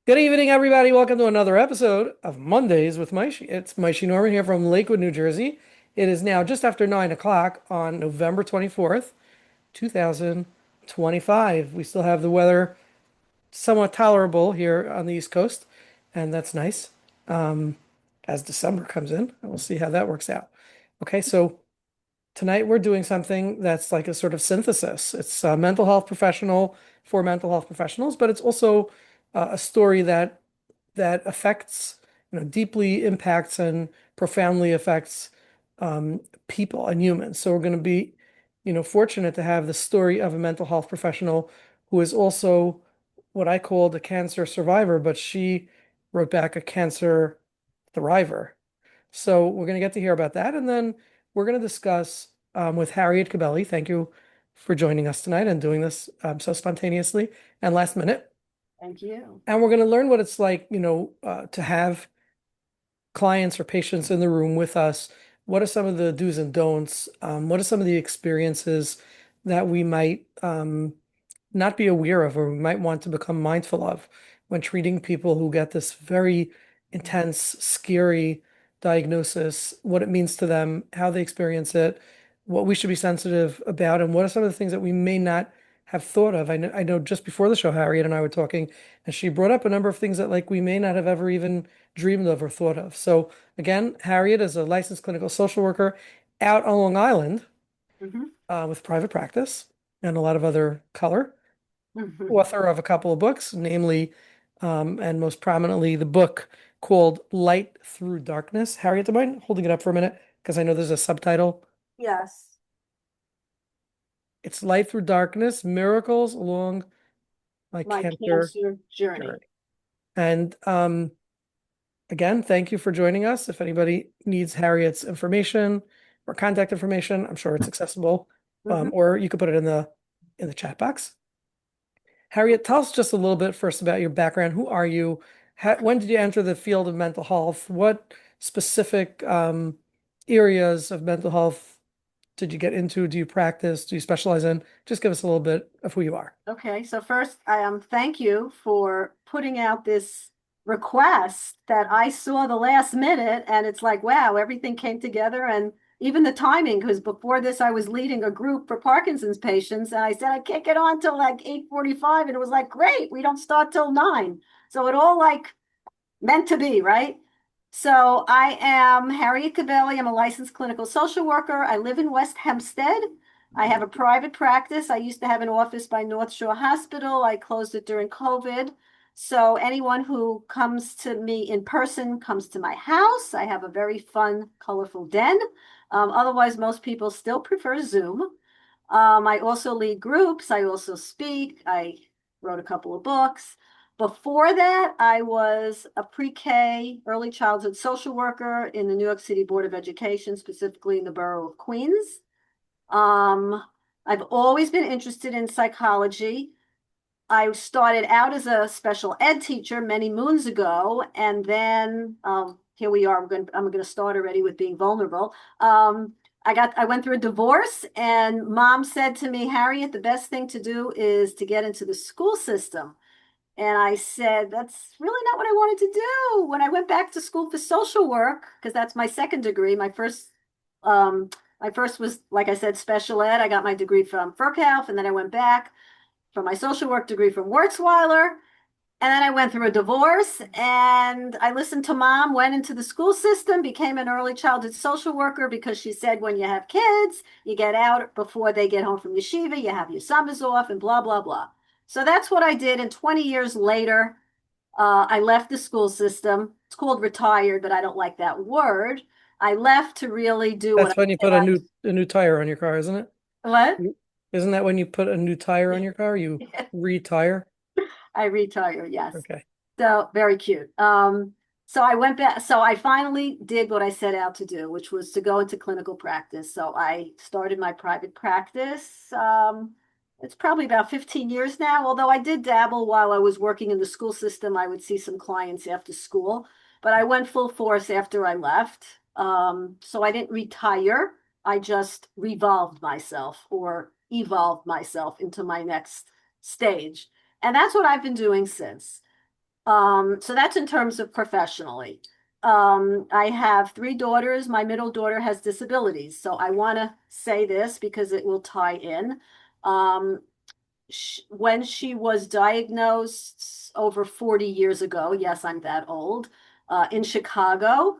Good evening, everybody. Welcome to another episode of Mondays with Maishi. It's Maishi Norman here from Lakewood, New Jersey. It is now just after 9 o'clock on November 24th, 2025. We still have the weather somewhat tolerable here on the East Coast, and that's nice. As December comes in, and we'll see how that works out. Okay, so tonight we're doing something that's like a sort of synthesis. It's a mental health professional for mental health professionals, but it's also a story that affects, deeply impacts and profoundly affects people and humans. So we're going to be, fortunate to have the story of a mental health professional who is also what I called a cancer survivor, but she wrote back a cancer thriver. So we're going to get to hear about that, and then we're going to discuss with Harriet Cabelli. Thank you for joining us tonight and doing this so spontaneously and last minute. Thank you. And we're going to learn what it's like, to have clients or patients in the room with us. What are some of the do's and don'ts? What are some of the experiences that we might not be aware of or we might want to become mindful of when treating people who get this very intense, scary diagnosis, what it means to them, how they experience it, what we should be sensitive about, and what are some of the things that we may not have thought of. I know just before the show, Harriet and I were talking, and she brought up a number of things that like we may not have ever even dreamed of or thought of. So again, Harriet is a licensed clinical social worker out on Long Island Hmm. with private practice and a lot of other color, Hmm. author of a couple of books, namely, and most prominently, the book called Light Through Darkness. Harriet, do you mind holding it up for a minute? Because I know there's a subtitle. Yes. It's Light Through Darkness, Miracles Along My My Cancer cancer journey. Journey. And again, thank you for joining us. If anybody needs Harriet's information or contact information, I'm sure it's accessible, Hmm. or you could put it in the chat box. Harriet, tell us just a little bit first about your background. Who are you? When did you enter the field of mental health? What specific areas of mental health did you get into? Do you practice? Do you specialize in? Just give us a little bit of who you are. Okay, so first, I thank you for putting out this request that I saw the last minute, and it's like, wow, everything came together, and even the timing, because before this, I was leading a group for Parkinson's patients, and I said I can't get on till like 8:45, and it was like, great, we don't start till 9. So it all like meant to be, right? So I am Harriet Cabelli. I'm a licensed clinical social worker. I live in West Hempstead. I have a private practice. I used to have an office by North Shore Hospital. I closed it during COVID. So anyone who comes to me in person comes to my house. I have a very fun, colorful den. Otherwise, most people still prefer Zoom. I also lead groups. I also speak. I wrote a couple of books. Before that, I was a pre-K early childhood social worker in the New York City Board of Education, specifically in the borough of Queens. Um, I've always been interested in psychology. I started out as a special ed teacher many moons ago, and then here we are. I'm going to start already with being vulnerable. I went through a divorce, and mom said to me, Harriet, the best thing to do is to get into the school system. And I said, that's really not what I wanted to do. When I went back to school for social work, because that's my second degree, um, my first was, like I said, special ed. I got my degree from Furkhoff, and then I went back for my social work degree from Wurzweiler. And then I went through a divorce and I listened to mom, went into the school system, became an early childhood social worker because she said when you have kids, you get out before they get home from yeshiva, you have your summers off and blah, blah, blah. So that's what I did. And 20 years later, I left the school system. It's called retired, but I don't like that word. I left to really do what That's I when you said put a new tire on your car, isn't it? what? Isn't that when you put a new tire on your car? You retire? I retired, yes. Okay. So very cute. So I went back. So I finally did what I set out to do, which was to go into clinical practice. So I started my private practice. It's probably about 15 years now, although I did dabble while I was working in the school system. I would see some clients after school, but I went full force after I left. So I didn't retire. I just revolved myself or evolved myself into my next stage. And that's what I've been doing since. So that's in terms of professionally. I have three daughters. My middle daughter has disabilities. So I want to say this because it will tie in. Um, when she was diagnosed over 40 years ago, yes, I'm that old, in Chicago,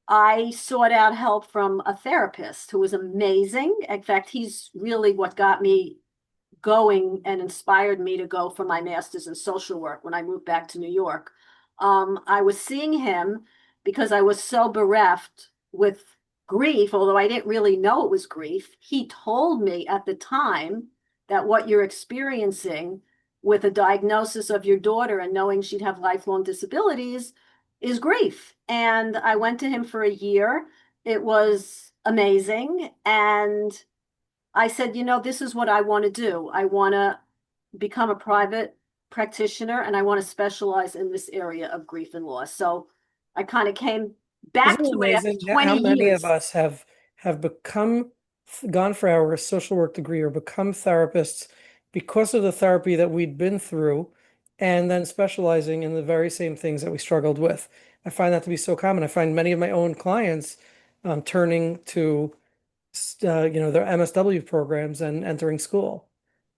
I sought out help from a therapist who was amazing. In fact, he's really what got me going and inspired me to go for my master's in social work when I moved back to New York. I was seeing him because I was so bereft with grief, although I didn't really know it was grief. He told me at the time that what you're experiencing with a diagnosis of your daughter and knowing she'd have lifelong disabilities is grief. And I went to him for a year. It was amazing. And I said, this is what I want to do. I want to become a private practitioner and I want to specialize in this area of grief and loss. So I kind of came Isn't back it to it after amazing how 20 many of years. us have become gone for our social work degree or become therapists because of the therapy that we'd been through, and then specializing in the very same things that we struggled with. I find that to be so common. I find many of my own clients turning to their MSW programs and entering school,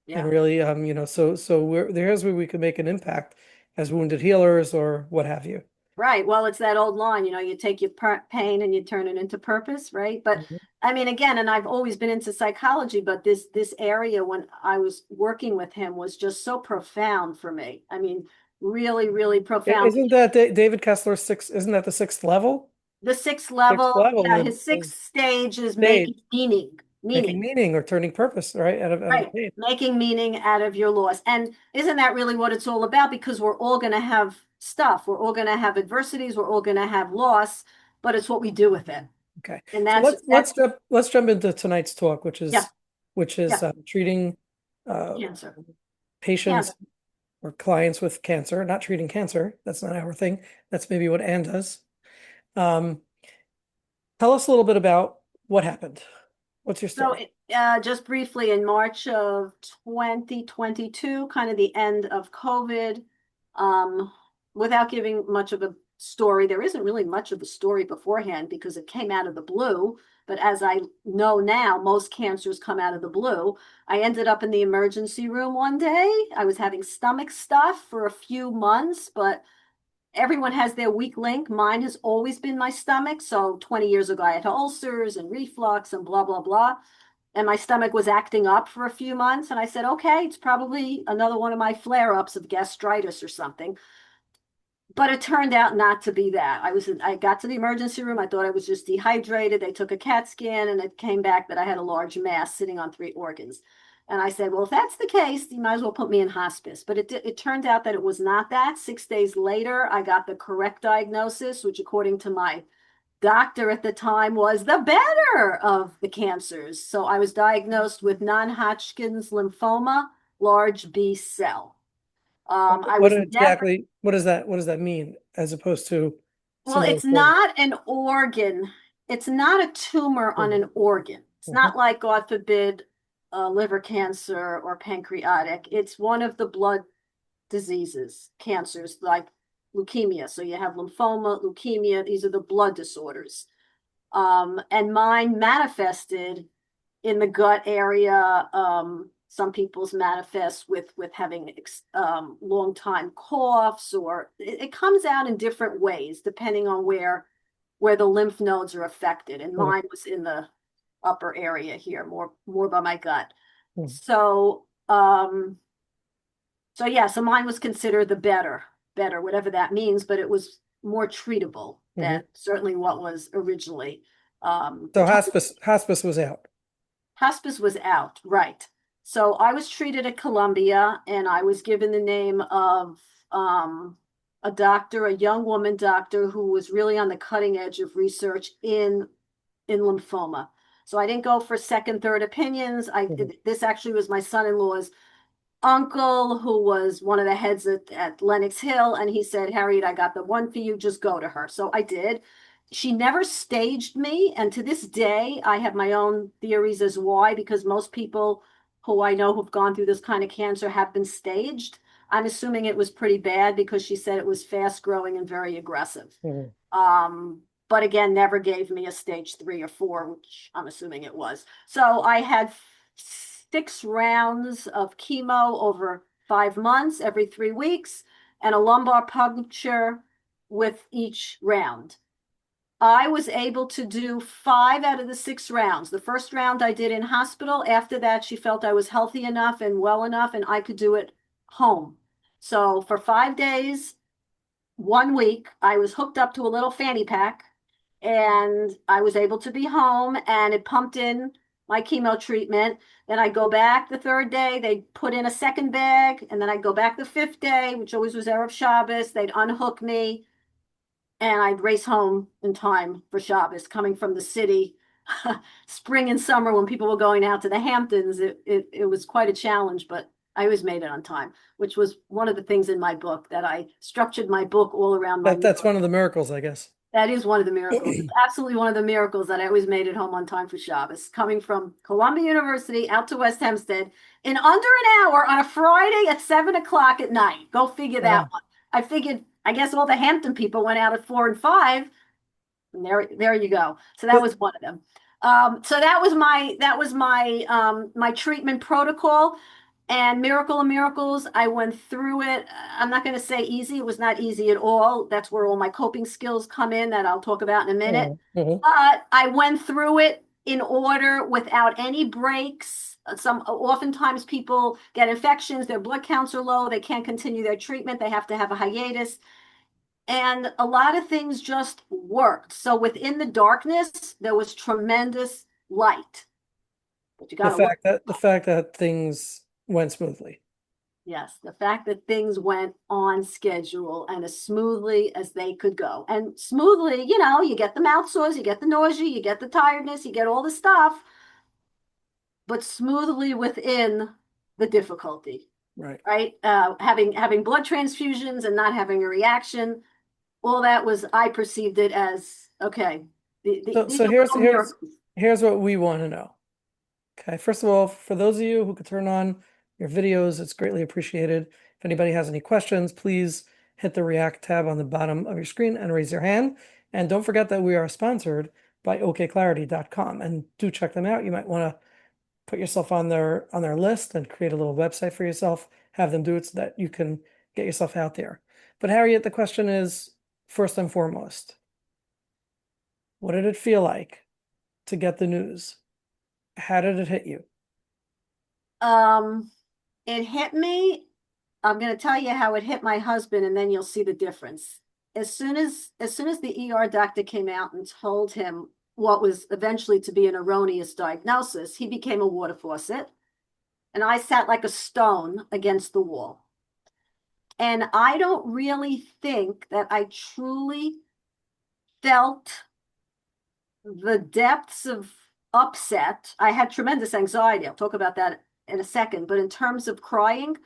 and Yeah. really there's where we could make an impact as wounded healers or what have you. Right. Well, it's that old line, you take your pain and you turn it into purpose, right? But I mean, again, and I've always been into psychology, but this area when I was working with him was just so profound for me. I mean, really, really profound. Isn't that David Kessler's six? Isn't that the sixth level? The sixth Sixth level, level yeah, his of sixth stage is stage, making meaning, making meaning. meaning or turning purpose, right? Out of Right. pain. Making meaning out of your loss. And isn't that really what it's all about? Because we're all going to have stuff. We're all going to have adversities. We're all going to have loss, but it's what we do with it. Okay, And so that's, let's jump into tonight's talk, which yeah, is which is yeah, treating uh, cancer, patients cancer. or clients with cancer, not treating cancer. That's not our thing. That's maybe what Ann does. Um, Tell us a little bit about what happened. What's your So, story? just briefly, in March of 2022, kind of the end of COVID, um, without giving much of a story, there isn't really much of a story beforehand because it came out of the blue. But as I know now, most cancers come out of the blue. I ended up in the emergency room one day. I was having stomach stuff for a few months, but everyone has their weak link. Mine has always been my stomach. So 20 years ago, I had ulcers and reflux and blah, blah, blah. And my stomach was acting up for a few months. And I said, okay, it's probably another one of my flare ups of gastritis or something. But it turned out not to be that. I got to the emergency room. I thought I was just dehydrated. They took a CAT scan and it came back that I had a large mass sitting on three organs. And I said, well, if that's the case, you might as well put me in hospice. But it turned out that it was not that. 6 days later, I got the correct diagnosis, which according to my doctor at the time was the better of the cancers. So I was diagnosed with non-Hodgkin's lymphoma, large B cell. I What was never exactly, what does that mean as opposed to Well, some other it's form? not an organ. It's not a tumor on Mhm. an organ. It's Mhm. not like, God forbid, liver cancer or pancreatic. It's one of the blood diseases, cancers like leukemia. So you have lymphoma, leukemia. These are the blood disorders. And mine manifested in the gut area. Some people's manifest with having long time coughs, or it comes out in different ways depending on where the lymph nodes are affected. And Mhm. mine was in the upper area here, more by my gut. Mhm. So yeah, so mine was considered the better, whatever that means, but it was more treatable than Mhm. certainly what was originally So told. hospice was out. Hospice was out, right. So I was treated at Columbia and I was given the name of um, a doctor, a young woman doctor who was really on the cutting edge of research in lymphoma. So I didn't go for second, third opinions. Mhm. This actually was my son-in-law's uncle who was one of the heads at Lenox Hill, and he said, Harriet, I got the one for you, just go to her. So I did. She never staged me, and to this day, I have my own theories as why, because most people who I know who've gone through this kind of cancer have been staged. I'm assuming it was pretty bad because she said it was fast growing and very aggressive. Mhm. But again, never gave me a stage 3 or 4, which I'm assuming it was. So I had 6 rounds of chemo over 5 months, every 3 weeks, and a lumbar puncture with each round. I was able to do 5 out of the 6 rounds. The first round I did in hospital. After that, she felt I was healthy enough and well enough, and I could do it home. So for 5 days, one week, I was hooked up to a little fanny pack and I was able to be home and it pumped in my chemo treatment. Then I go back the third day, they put in a second bag, and then I go back the fifth day, which always was Erev Shabbos. They'd unhook me and I'd race home in time for Shabbos, coming from the city. Spring and summer when people were going out to the Hamptons, it was quite a challenge, but I always made it on time, which was one of the things in my book that I structured my book all around my That's meal. one of the miracles, I guess. That is one of the miracles. It's absolutely one of the miracles that I always made it home on time for Shabbos, coming from Columbia University out to West Hempstead in under an hour on a Friday at 7 o'clock at night. Go figure that Wow. one. I figured, I guess all the Hampton people went out at 4 and 5, and there you go. So that But was one of them. So that was my treatment protocol. And Miracle of Miracles, I went through it. I'm not going to say easy. It was not easy at all. That's where all my coping skills come in that I'll talk about in a minute. Mhm. But I went through it in order without any breaks. Oftentimes people get infections, their blood counts are low, they can't continue their treatment, they have to have a hiatus. And a lot of things just worked. So within the darkness, there was tremendous light. But you got to look. The fact that things went smoothly. Yes, the fact that things went on schedule and as smoothly as they could go. And smoothly, you get the mouth sores, you get the nausea, you get the tiredness, you get all the stuff, but smoothly within the difficulty, Right. right? Having blood transfusions and not having a reaction, all that was, I perceived it as okay. These So are little miracles. here's what we want to know. Okay, first of all, for those of you who could turn on your videos, it's greatly appreciated. If anybody has any questions, please hit the React tab on the bottom of your screen and raise your hand. And don't forget that we are sponsored by OKclarity.com, and do check them out. You might want to put yourself on their list and create a little website for yourself, have them do it so that you can get yourself out there. But Harriet, the question is, first and foremost, what did it feel like to get the news? How did it hit you? Um, it hit me. I'm going to tell you how it hit my husband, and then you'll see the difference. As soon as the ER doctor came out and told him what was eventually to be an erroneous diagnosis, he became a water faucet, and I sat like a stone against the wall. And I don't really think that I truly felt the depths of upset. I had tremendous anxiety. I'll talk about that in a second. But in terms of crying,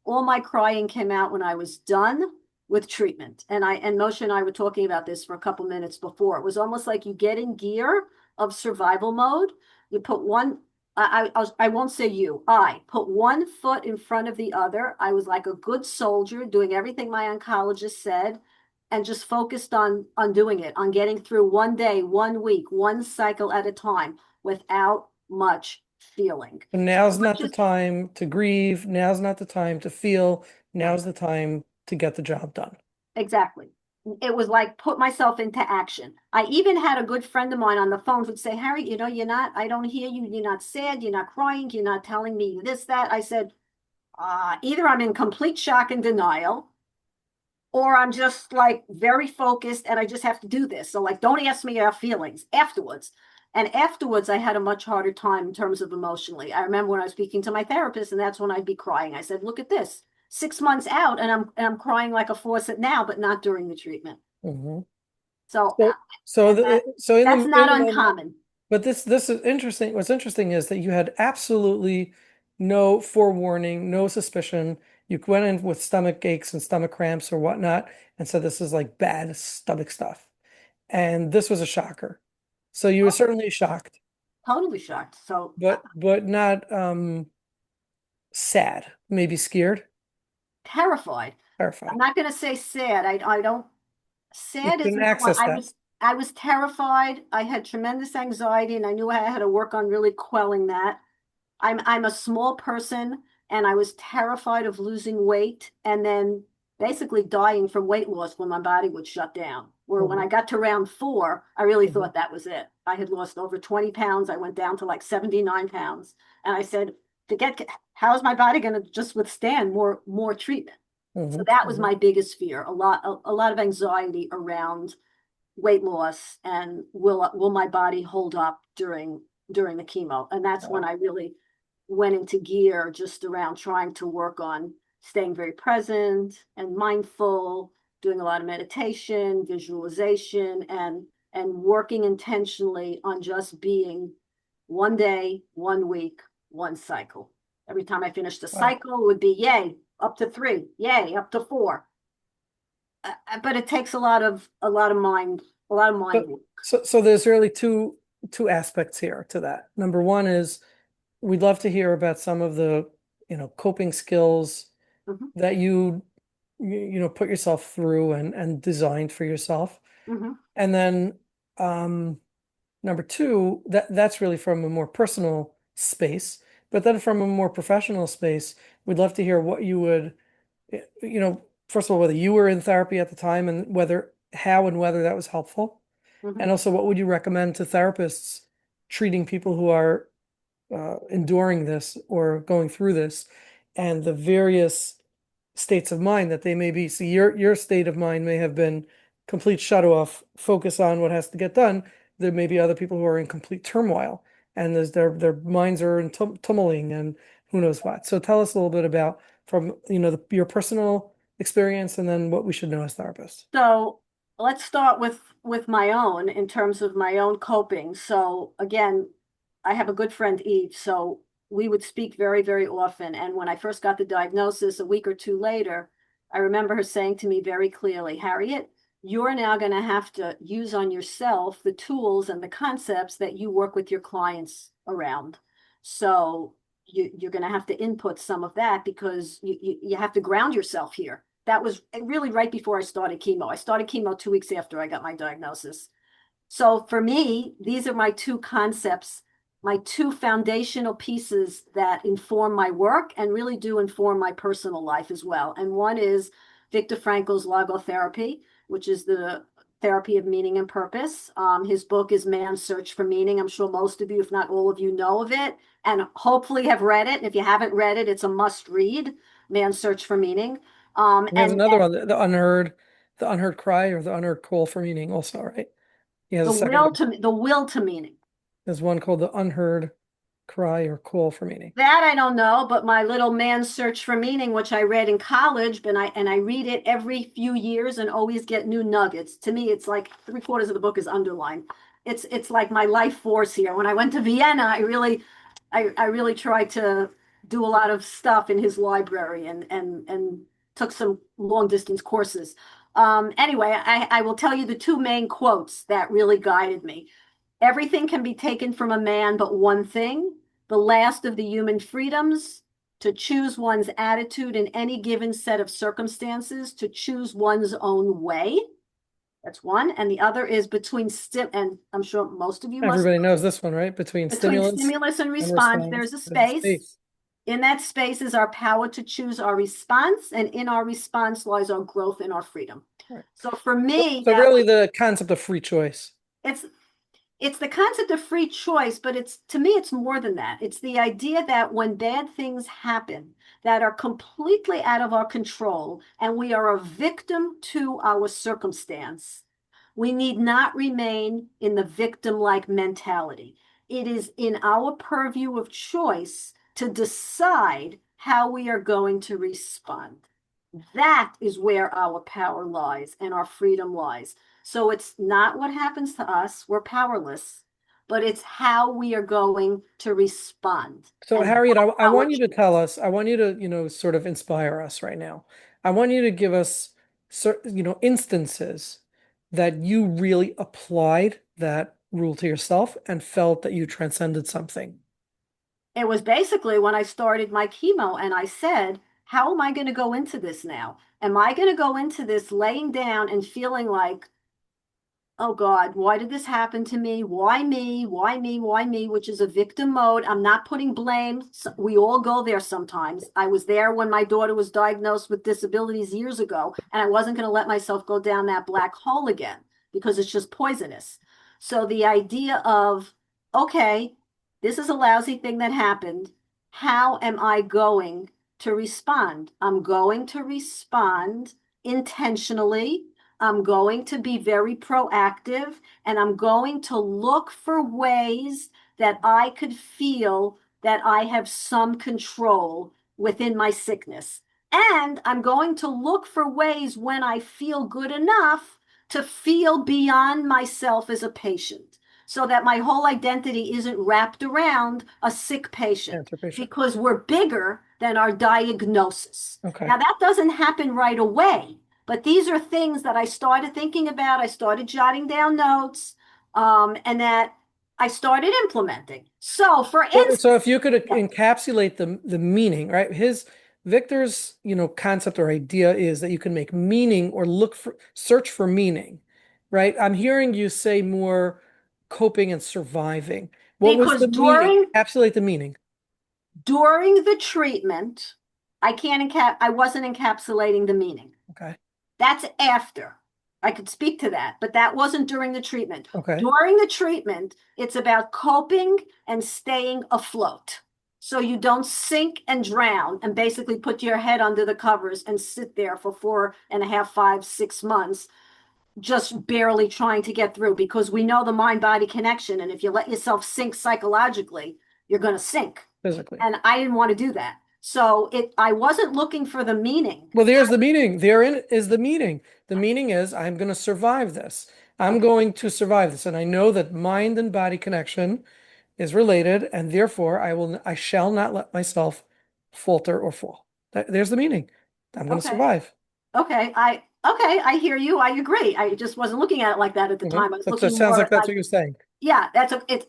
all my crying came out when I was done with treatment. And Moshe and I were talking about this for a couple minutes before. It was almost like you get in gear of survival mode. You put one, I won't say you, I put one foot in front of the other. I was like a good soldier doing everything my oncologist said and just focused on doing it, on getting through one day, one week, one cycle at a time without much feeling. But So now's not much the as time to grieve. Now's not the time to feel. right, Now's the time to get the job done. exactly. It was like put myself into action. I even had a good friend of mine on the phone who'd say, Harry, I don't hear you. You're not sad. You're not crying. You're not telling me this, that. I said, either I'm in complete shock and denial, or I'm just like very focused and I just have to do this. So like, don't ask me about feelings afterwards. And afterwards, I had a much harder time in terms of emotionally. I remember when I was speaking to my therapist, and that's when I'd be crying. I said, "Look at this, 6 months out, and I'm crying like a faucet now, but not during the treatment." Mhm. So, So, so and that so that's in not the moment, uncommon. but this is interesting. What's interesting is that you had absolutely no forewarning, no suspicion. You went in with stomach aches and stomach cramps or whatnot, and said this is like bad stomach stuff. And this was a shocker. So you were certainly shocked, Totally shocked. So, but not sad, maybe scared. terrified. I'm Terrified. not going to say sad. I don't, You sad couldn't isn't the one. access that. I was terrified. I had tremendous anxiety and I knew I had to work on really quelling that. I'm a small person and I was terrified of losing weight and then basically dying from weight loss when my body would shut down. Where when I Mhm, got to round four, I really mhm. thought that was it. I had lost over 20 pounds. I went down to like 79 pounds. And I said, how is my body going to just withstand more treatment? So Mhm, that was mhm. my biggest fear, a lot of anxiety around weight loss and will my body hold up during the chemo. And that's when Wow. I really went into gear just around trying to work on staying very present and mindful, doing a lot of meditation, visualization, and working intentionally on just being one day, one week, one cycle. Every time I finished a Wow. cycle, it would be yay, up to three, yay, up to four. But it takes a lot of mind So, work. so there's really two aspects here to that. Number one is we'd love to hear about some of the, coping skills Mhm, that put yourself through and designed for yourself. mhm, And then number two, that's really from a more personal space. But then from a more professional space, we'd love to hear what you would, first of all, whether you were in therapy at the time and how and whether that was helpful. And mhm. also, what would you recommend to therapists treating people who are enduring this or going through this and the various states of mind that they may be. See, your state of mind may have been complete shut off, focus on what has to get done. There may be other people who are in complete turmoil and their minds are in tumbling and who knows what. So tell us a little bit about from your personal experience and then what we should know as therapists. So let's start with my own in terms of my own coping. So again, I have a good friend Eve, so we would speak very, very often. And when I first got the diagnosis a week or two later, I remember her saying to me very clearly, Harriet, you're now going to have to use on yourself the tools and the concepts that you work with your clients around. So you're going to have to input some of that because you have to ground yourself here. That was really right before I started chemo. I started chemo 2 weeks after I got my diagnosis. So for me, these are my two concepts, my two foundational pieces that inform my work and really do inform my personal life as well. And one is Viktor Frankl's logotherapy, which is the therapy of meaning and purpose. His book is Man's Search for Meaning. I'm sure most of you, if not all of you, know of it and hopefully have read it. And if you haven't read it, it's a must read, Man's Search for Meaning. He has another one, the unheard cry or the unheard call for meaning also, right? He has a second book. The will to meaning. There's one called the unheard cry or call for meaning. That I don't know, but my little Man's Search for Meaning, which I read in college, and I read it every few years and always get new nuggets. To me, it's like three-quarters of the book is underlined. It's like my life force here. When I went to Vienna, I really tried to do a lot of stuff in his library and took some long distance courses. Anyway, I will tell you the two main quotes that really guided me. Everything can be taken from a man but one thing, the last of the human freedoms, to choose one's attitude in any given set of circumstances, to choose one's own way. That's one. And the other is and I'm sure most of you must Everybody know knows this, this one, right? Between between stimulus stimulus and and response, response, there's a there's a space. space. In that space is our power to choose our response, and in our response lies our growth and our freedom. Right. So for So, me, so that really the concept of free choice. it's it's the concept of free choice, but it's to me, it's more than that. It's the idea that when bad things happen that are completely out of our control and we are a victim to our circumstance, we need not remain in the victim-like mentality. It is in our purview of choice to decide how we are going to respond. That is where our power lies and our freedom lies. So it's not what happens to us, we're powerless, but it's how we are going to respond. So And Harriet, I our want you to tell us, I want you to, sort of inspire us right now. I want you to give us, instances that you really applied that rule to yourself and felt that you transcended something. It was basically when I started my chemo and I said, how am I going to go into this now? Am I going to go into this laying down and feeling like, oh God, why did this happen to me? Why me? Why me? Why me? Which is a victim mode. I'm not putting blame. We all go there sometimes. I was there when my daughter was diagnosed with disabilities years ago, and I wasn't going to let myself go down that black hole again because it's just poisonous. So the idea of, okay, this is a lousy thing that happened. How am I going to respond? I'm going to respond intentionally. I'm going to be very proactive, and I'm going to look for ways that I could feel that I have some control within my sickness. And I'm going to look for ways when I feel good enough to feel beyond myself as a patient so that my whole identity isn't wrapped around a sick patient Cancer patient. because we're bigger than our diagnosis. Okay. Now, that doesn't happen right away. But these are things that I started thinking about. I started jotting down notes, and that I started implementing. So, for instance, So if you could yeah, encapsulate the meaning, right? His Victor's, concept or idea is that you can make meaning or search for meaning, right? I'm hearing you say more coping and surviving. What was because the meaning? Encapsulate the meaning. during the treatment, I wasn't encapsulating the meaning. Okay. That's after. I could speak to that, but that wasn't during the treatment. Okay. During the treatment, it's about coping and staying afloat. So you don't sink and drown and basically put your head under the covers and sit there for 4.5, 5, 6 months, just barely trying to get through because we know the mind body connection. And if you let yourself sink psychologically, you're going to sink. Physically. And I didn't want to do that. So I wasn't looking for the meaning. Well, there's the meaning. Therein is the meaning. The meaning is I'm going to survive this. I'm Okay. going to survive this. And I know that mind and body connection is related, and therefore I shall not let myself falter or fall. There's the meaning. I'm going to Okay. survive. Okay, I hear you. I agree. I just wasn't looking at it like that at the time. I was That looking sounds more like at that's like, what you're saying. yeah,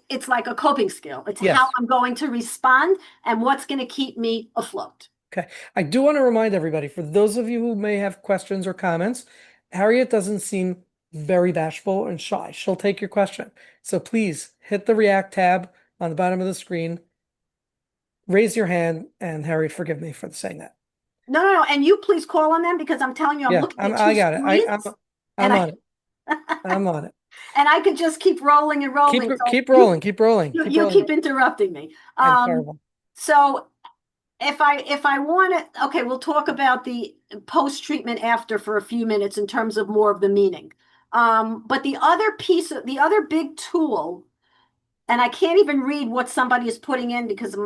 it's like a coping skill. It's how Yes. I'm going to respond and what's going to keep me afloat. Okay. I do want to remind everybody, for those of you who may have questions or comments, Harriet doesn't seem very bashful and shy. She'll take your question. So please hit the React tab on the bottom of the screen, raise your hand, and Harriet, forgive me for saying that. No, no, no. And you please call on them because I'm telling you, I'm Yeah, looking at I two got it. screens and I'm on it. I'm on it. I could just keep rolling and rolling. So Keep rolling, keep rolling, you keep you rolling. keep interrupting me. I'm terrible. So if I want to, okay, we'll talk about the post treatment after for a few minutes in terms of more of the meaning. But the other piece of the other big tool, and I can't even read what somebody is putting in because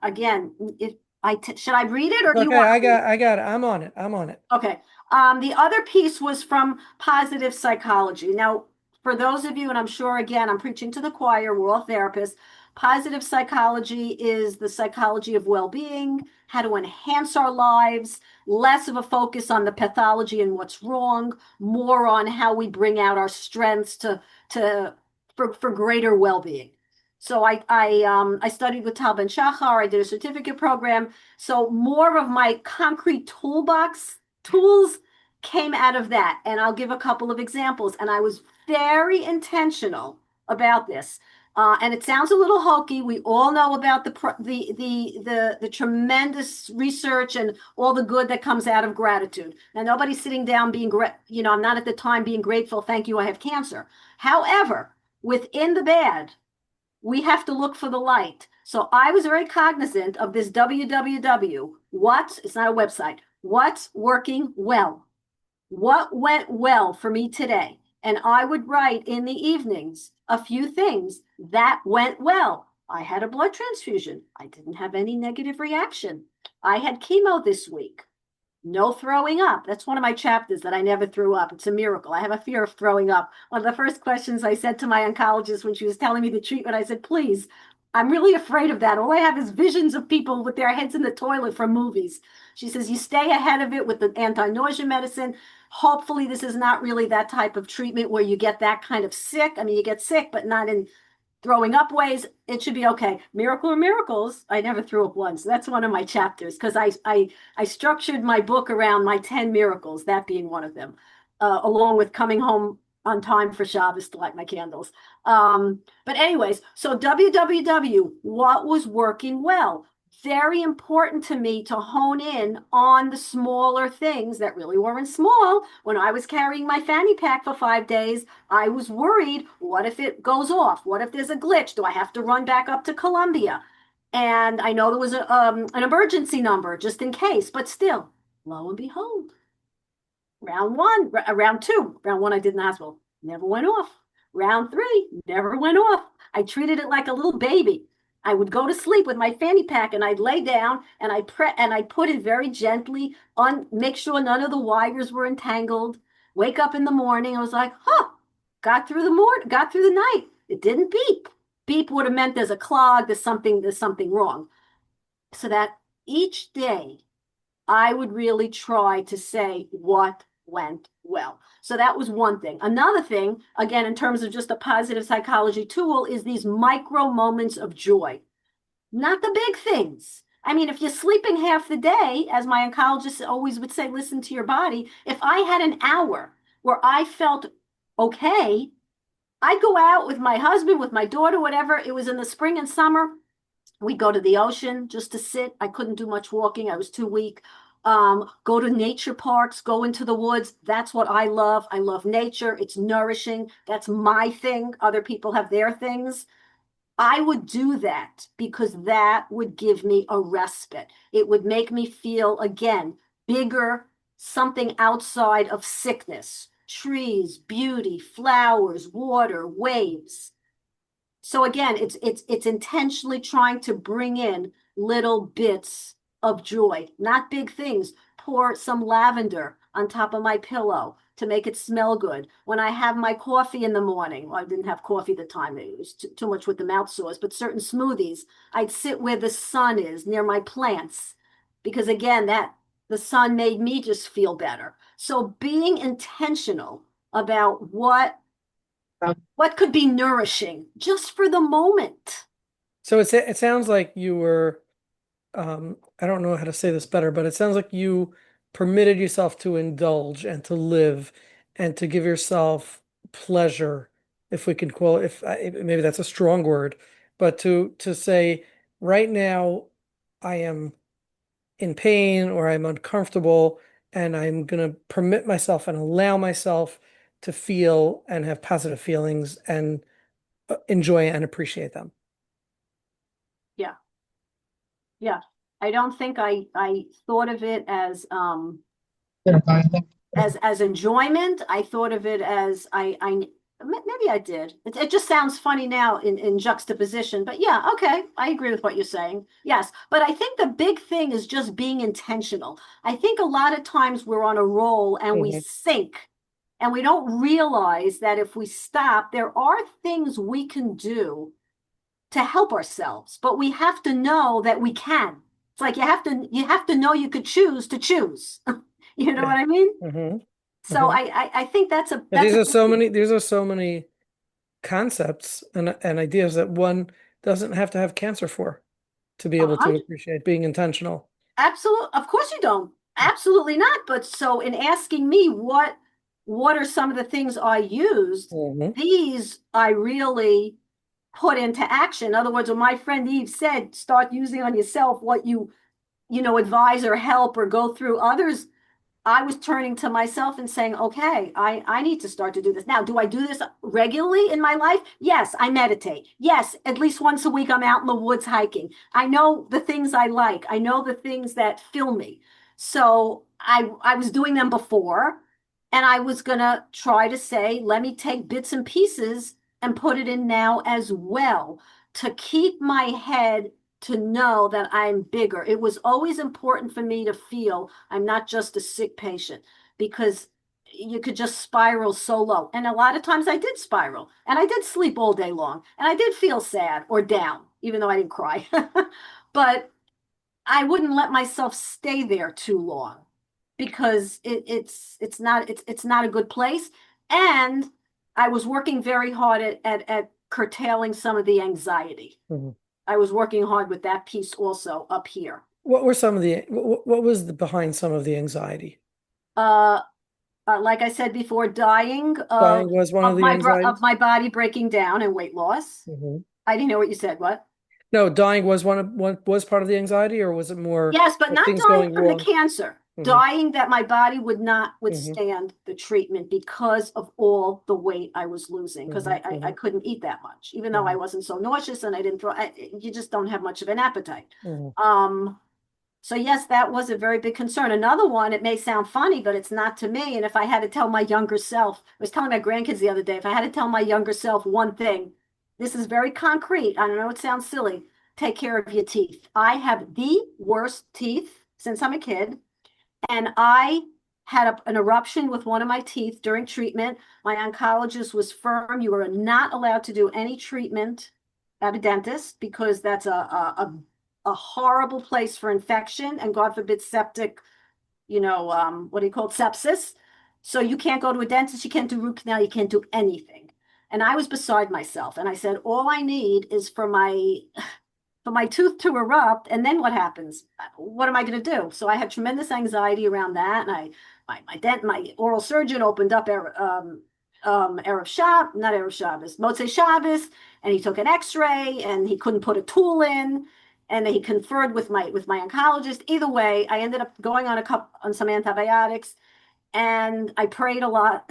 again, if should I read it or It's do you okay. want to read it? I got it. I'm on it. I'm on it. Okay. The other piece was from positive psychology. Now, for those of you, and I'm sure again, I'm preaching to the choir, we're all therapists. Positive psychology is the psychology of well-being, how to enhance our lives, less of a focus on the pathology and what's wrong, more on how we bring out our strengths to for greater well-being. So I studied with Tal Ben Shachar. I did a certificate program. So more of my concrete toolbox tools came out of that. And I'll give a couple of examples. And I was very intentional about this. And it sounds a little hokey. We all know about the tremendous research and all the good that comes out of gratitude. Now, nobody's sitting down being I'm not at the time being grateful. Thank you, I have cancer. However, within the bad, we have to look for the light. So I was very cognizant of this www. It's not a website. What's working well? What went well for me today? And I would write in the evenings a few things that went well. I had a blood transfusion. I didn't have any negative reaction. I had chemo this week. No throwing up. That's one of my chapters that I never threw up. It's a miracle. I have a fear of throwing up. One of the first questions I said to my oncologist when she was telling me the treatment, I said, please, I'm really afraid of that. All I have is visions of people with their heads in the toilet from movies. She says, you stay ahead of it with the anti-nausea medicine. Hopefully, this is not really that type of treatment where you get that kind of sick. I mean, you get sick, but not in throwing up ways, it should be okay. Miracle or miracles, I never threw up once. That's one of my chapters because I structured my book around my 10 miracles, that being one of them, along with coming home on time for Shabbos to light my candles. But anyways, so WWW, what was working well? Very important to me to hone in on the smaller things that really weren't small. When I was carrying my fanny pack for 5 days, I was worried, what if it goes off? What if there's a glitch? Do I have to run back up to Columbia? And I know there was an emergency number just in case, but still, lo and behold, round one, round two, round one I did in the hospital, never went off. Round three, never went off. I treated it like a little baby. I would go to sleep with my fanny pack and I'd lay down and I put it very gently on, make sure none of the wires were entangled. Wake up in the morning, I was like, huh, got through the night. It didn't beep. Beep would have meant there's a clog, there's something wrong. So that each day I would really try to say what went well. So that was one thing. Another thing, again, in terms of just a positive psychology tool, is these micro moments of joy, not the big things. I mean, if you're sleeping half the day, as my oncologist always would say, listen to your body. If I had an hour where I felt okay, I'd go out with my husband, with my daughter, whatever. It was in the spring and summer. We go to the ocean just to sit. I couldn't do much walking. I was too weak. Go to nature parks, go into the woods. That's what I love. I love nature. It's nourishing. That's my thing. Other people have their things. I would do that because that would give me a respite. It would make me feel, again, bigger, something outside of sickness, trees, beauty, flowers, water, waves. So again, it's intentionally trying to bring in little bits of joy, not big things. Pour some lavender on top of my pillow to make it smell good. When I have my coffee in the morning, well, I didn't have coffee at the time, it was too much with the mouth sores, but certain smoothies, I'd sit where the sun is near my plants because again, that the sun made me just feel better. So being intentional about what could be nourishing just for the moment. So it sounds like you were, I don't know how to say this better, but it sounds like you permitted yourself to indulge and to live and to give yourself pleasure, if we can call it, if maybe that's a strong word, but to say right now I am in pain or I'm uncomfortable and I'm going to permit myself and allow myself to feel and have positive feelings and enjoy and appreciate them. Yeah, yeah. I don't think I thought of it as enjoyment. I thought of it as maybe I did. It just sounds funny now in juxtaposition, but yeah, okay, I agree with what you're saying. Yes, but I think the big thing is just being intentional. I think a lot of times we're on a roll and we Mhm. sink and we don't realize that if we stop, there are things we can do to help ourselves, but we have to know that we can. It's like you have to know you could choose to choose. You know Yeah. what I mean? hmm So hmm I think that's a But that's a these are so many concepts and ideas that one doesn't have to have cancer for to be a able to hundred. appreciate being intentional. Absolute. Of course you don't. Absolutely not. But so in asking me what are some of the things I used, hmm these I really put into action. In other words, when my friend Eve said, start using on yourself what you advise or help or go through others. I was turning to myself and saying, okay, I need to start to do this. Now, do I do this regularly in my life? Yes, I meditate. Yes, at least once a week I'm out in the woods hiking. I know the things I like. I know the things that fill me. So I was doing them before, and I was gonna try to say, let me take bits and pieces and put it in now as well to keep my head to know that I'm bigger. It was always important for me to feel I'm not just a sick patient because you could just spiral so low. And a lot of times I did spiral and I did sleep all day long and I did feel sad or down, even though I didn't cry. But I wouldn't let myself stay there too long because it's not a good place. And I was working very hard at curtailing some of the anxiety. Mhm. I was working hard with that piece also up here. What were some of the what was the behind some of the anxiety? Uh, like I said before, dying Dying was one of the of anxieties. my body breaking down and weight loss. Hmm. I didn't know what you said. What? No, dying was one was part of the anxiety, or was it more Yes, but like not things dying going from the wrong? cancer, Hmm. dying that my body would not Hmm. withstand the treatment because of all the weight I was losing. Because Hmm. I Hmm. couldn't eat that much, even though I Hmm. wasn't so nauseous and I didn't throw. You just don't have much of an appetite. Hmm. Um, So yes, that was a very big concern. Another one, it may sound funny, but it's not to me. And if I had to tell my younger self, I was telling my grandkids the other day, if I had to tell my younger self one thing, this is very concrete. I don't know, it sounds silly. Take care of your teeth. I have the worst teeth since I'm a kid. And I had an eruption with one of my teeth during treatment. My oncologist was firm. You are not allowed to do any treatment at a dentist because that's a horrible place for infection and God forbid septic, what do you call it, sepsis. So you can't go to a dentist, you can't do root canal, you can't do anything. And I was beside myself. And I said, all I need is for my tooth to erupt, and then what happens? What am I going to do? So I had tremendous anxiety around that, and my oral surgeon opened up Erev Shabbos, not Erev Shabbos, Motzei Shabbos, and he took an X-ray, and he couldn't put a tool in, and he conferred with my oncologist. Either way, I ended up going on some antibiotics, and I prayed a lot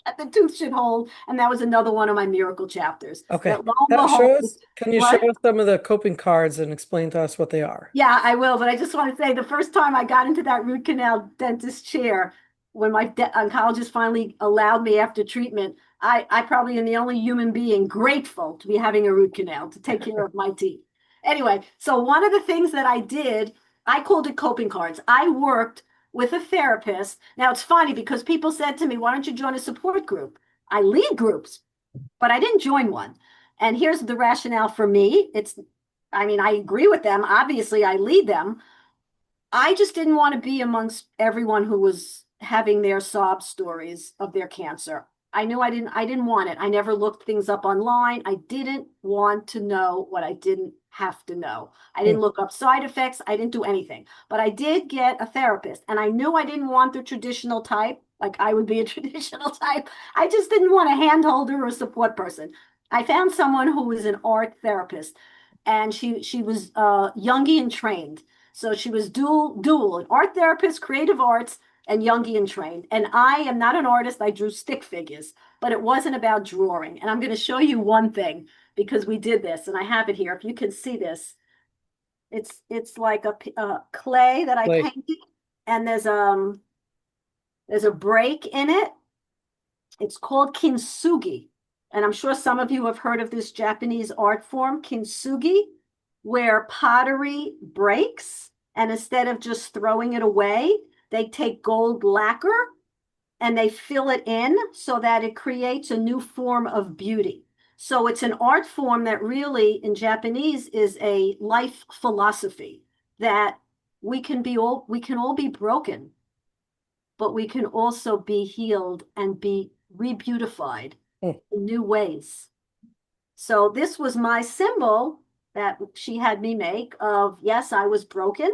that the tooth should hold, and that was another one of my miracle chapters. Okay. That lo and Show behold, us, can you show what? us some of the coping cards and explain to us what they are? Yeah, I will. But I just want to say the first time I got into that root canal dentist chair, when my oncologist finally allowed me after treatment, I probably am the only human being grateful to be having a root canal to take care of my teeth. Anyway, so one of the things that I did, I called it coping cards. I worked with a therapist. Now it's funny because people said to me, why don't you join a support group? I lead groups, but I didn't join one. And here's the rationale for me. I mean, I agree with them. Obviously, I lead them. I just didn't want to be amongst everyone who was having their sob stories of their cancer. I didn't want it. I never looked things up online. I didn't want to know what I didn't have to know. I Mm. didn't look up side effects. I didn't do anything. But I did get a therapist, and I knew I didn't want the traditional type, like I would be a traditional type. I just didn't want a handholder or a support person. I found someone who was an art therapist, and she was Jungian trained. So she was dual, an art therapist, creative arts, and Jungian trained. And I am not an artist. I drew stick figures, but it wasn't about drawing. And I'm going to show you one thing because we did this, and I have it here. If you can see this, it's like a clay that I Like, painted, and there's a break in it. It's called kintsugi. And I'm sure some of you have heard of this Japanese art form, kintsugi, where pottery breaks. And instead of just throwing it away, they take gold lacquer and they fill it in so that it creates a new form of beauty. So it's an art form that really, in Japanese, is a life philosophy that we can all be broken, but we can also be healed and be rebeautified mm, in new ways. So this was my symbol that she had me make of, yes, I was broken,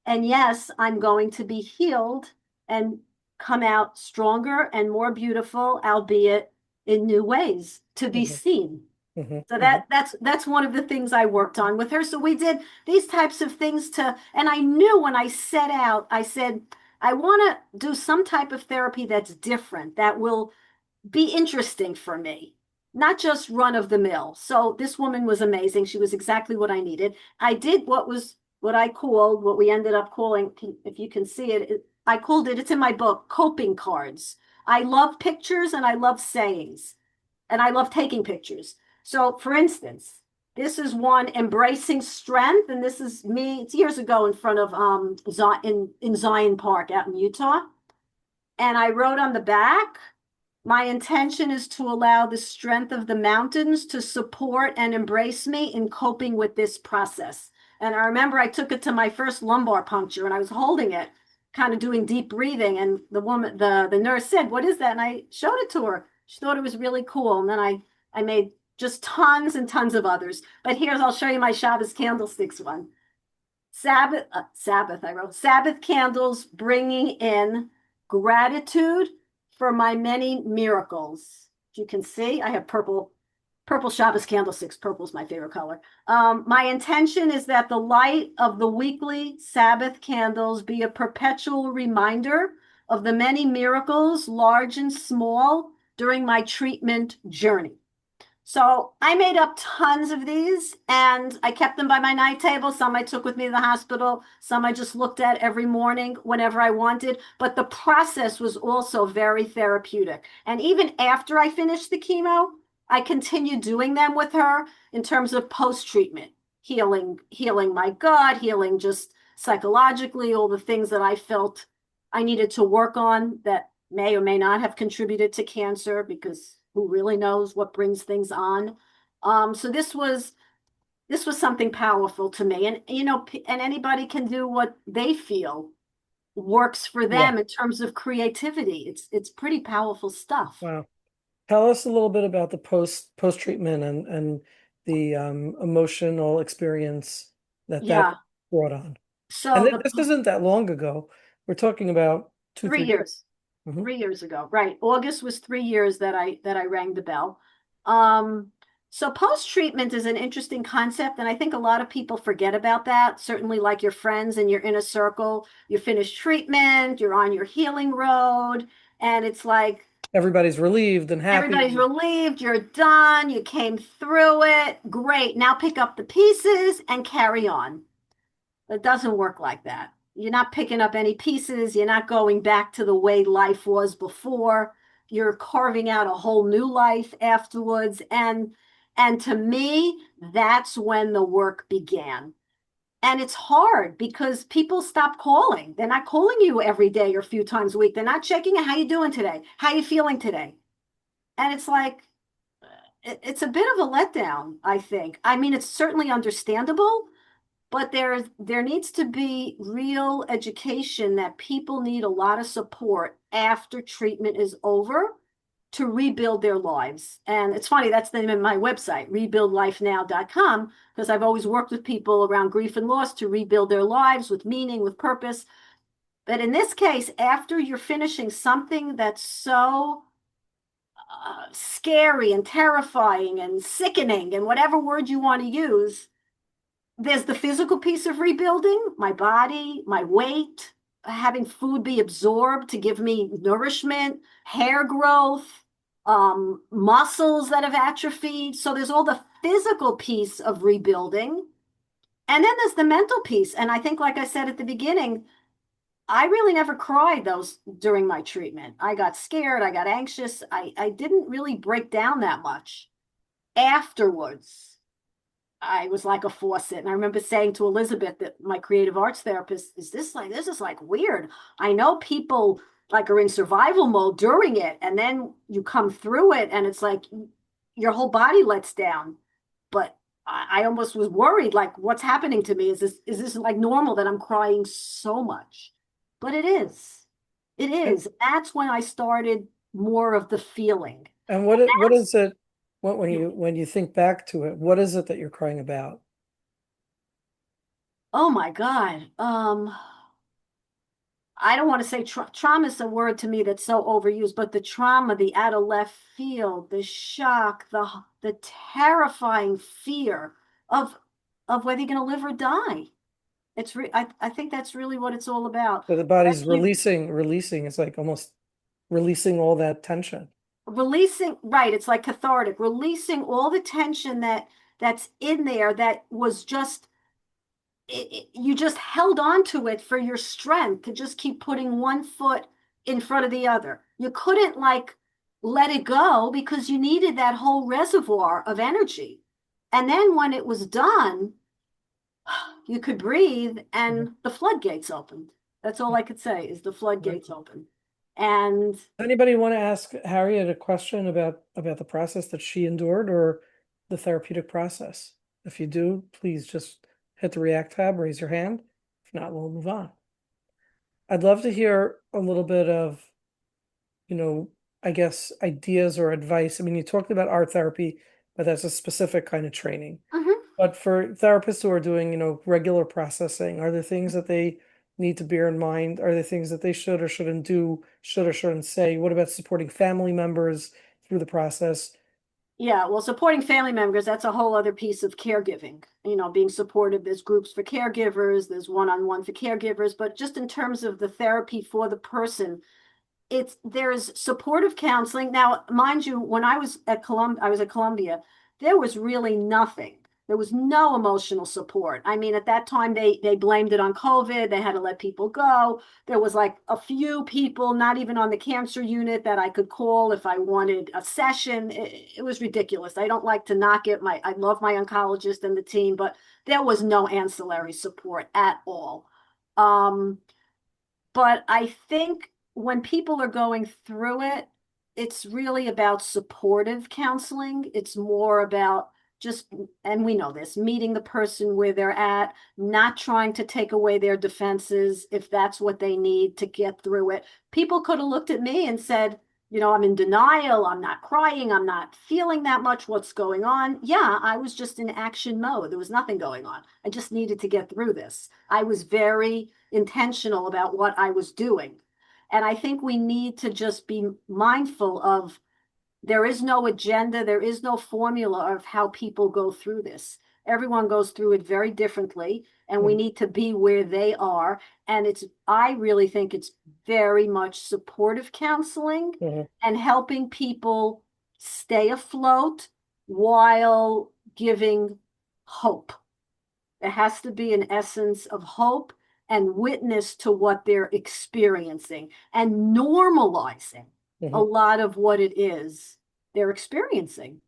and yes, I'm going to be healed and come out stronger and more beautiful, albeit in new ways to be mhm, seen. mhm, So mhm, that's one of the things I worked on with her. So we did these types of things and I knew when I set out, I said, I want to do some type of therapy that's different, that will be interesting for me, not just run of the mill. So this woman was amazing. She was exactly what I needed. I did what we ended up calling, if you can see it, I called it, it's in my book, coping cards. I love pictures and I love sayings and I love taking pictures. So, for instance, this is one embracing strength, and this is me. It's years ago in front of in Zion Park out in Utah, and I wrote on the back, "My intention is to allow the strength of the mountains to support and embrace me in coping with this process." And I remember I took it to my first lumbar puncture, and I was holding it, kind of doing deep breathing, and the nurse said, "What is that?" And I showed it to her. She thought it was really cool, and then I made just tons and tons of others. But here's, I'll show you my Shabbos candlesticks one. Sabbath, I wrote Sabbath candles bringing in gratitude for my many miracles. You can see I have purple Shabbos candlesticks. Purple is my favorite color. My intention is that the light of the weekly Sabbath candles be a perpetual reminder of the many miracles, large and small, during my treatment journey. So I made up tons of these and I kept them by my night table. Some I took with me to the hospital. Some I just looked at every morning whenever I wanted. But the process was also very therapeutic. And even after I finished the chemo, I continued doing them with her in terms of post-treatment, healing my gut, healing just psychologically, all the things that I felt I needed to work on that may or may not have contributed to cancer because who really knows what brings things on. So this was something powerful to me, and and anybody can do what they feel works for Yeah. them in terms of creativity. It's pretty powerful stuff. Wow. Tell us a little bit about the post treatment and the emotional experience that Yeah. brought on. And So the this isn't that long ago. We're talking about two, three 3 years. years. Mhm. 3 years ago, right? August was 3 years that I rang the bell. Um, so post-treatment is an interesting concept, and I think a lot of people forget about that. Certainly, like your friends in your inner circle, you finish treatment, you're on your healing road, and it's like Everybody's relieved and everybody's happy. relieved, you're done, you came through it, great. Now pick up the pieces and carry on. It doesn't work like that. You're not picking up any pieces. You're not going back to the way life was before. You're carving out a whole new life afterwards. And to me, that's when the work began. And it's hard because people stop calling. They're not calling you every day or a few times a week. They're not checking in. How you doing today? How you feeling today? And it's like it's a bit of a letdown, I think. I mean, it's certainly understandable, but there needs to be real education that people need a lot of support after treatment is over to rebuild their lives. And it's funny, that's the name of my website, rebuildlifenow.com, because I've always worked with people around grief and loss to rebuild their lives with meaning, with purpose. But in this case, after you're finishing something that's so scary and terrifying and sickening and whatever word you want to use, there's the physical piece of rebuilding my body, my weight, having food be absorbed to give me nourishment, hair growth, muscles that have atrophied. So there's all the physical piece of rebuilding. And then there's the mental piece. And I think, like I said at the beginning, I really never cried those during my treatment. I got scared, I got anxious. I didn't really break down that much. Afterwards, I was like a faucet. And I remember saying to Elizabeth, that my creative arts therapist, this is like weird. I know people like are in survival mode during it, and then you come through it and it's like your whole body lets down. But I almost was worried, like, what's happening to me? Is this like normal that I'm crying so much? But it is. It And, is. That's when I started more of the feeling. and And what that's is it when you think back to it, what is it that you're crying about? oh my God. I don't want to say trauma is a word to me that's so overused, but the trauma, the out of left field, the shock, the terrifying fear of whether you're going to live or die. I think that's really what it's all about. So the body's releasing. It's like almost releasing all that tension. Releasing, right, it's like cathartic, releasing all the tension that's in there that was just you just held on to it for your strength to just keep putting one foot in front of the other. You couldn't like let it go because you needed that whole reservoir of energy. And then when it was done, you could breathe Mhm. and the floodgates opened. That's all I could say is the Right. floodgates opened. And Anybody want to ask Harriet a question about the process that she endured or the therapeutic process? If you do, please just hit the React tab, raise your hand. If not, we'll move on. I'd love to hear a little bit of, you know, I guess ideas or advice. I mean, you talked about art therapy but that's a specific kind of training. Mhm. But for therapists who are doing, regular processing, are there things that they need to bear in mind? Are there things that they should or shouldn't do, should or shouldn't say? What about supporting family members through the process? Yeah, well, supporting family members, that's a whole other piece of caregiving. Being supportive, there's groups for caregivers, there's one-on-one for caregivers, but just in terms of the therapy for the person, there's supportive counseling. Now, mind you, when I was at Columbia, there was really nothing. There was no emotional support. I mean, at that time they blamed it on COVID. They had to let people go. There was like a few people, not even on the cancer unit, that I could call if I wanted a session. It was ridiculous. I don't like to knock it. I love my oncologist and the team, but there was no ancillary support at all. Um, but I think when people are going through it, it's really about supportive counseling. It's more about just, and we know this, meeting the person where they're at, not trying to take away their defenses if that's what they need to get through it. People could have looked at me and said, I'm in denial. I'm not crying. I'm not feeling that much. What's going on? Yeah, I was just in action mode. There was nothing going on. I just needed to get through this. I was very intentional about what I was doing. And I think we need to just be mindful of there is no agenda, there is no formula of how people go through this. Everyone goes through it very differently, and we Mhm, need to be where they are. And I really think it's very much supportive counseling mhm, and helping people stay afloat while giving hope. There has to be an essence of hope and witness to what they're experiencing and normalizing a mhm, lot of what it is they're experiencing.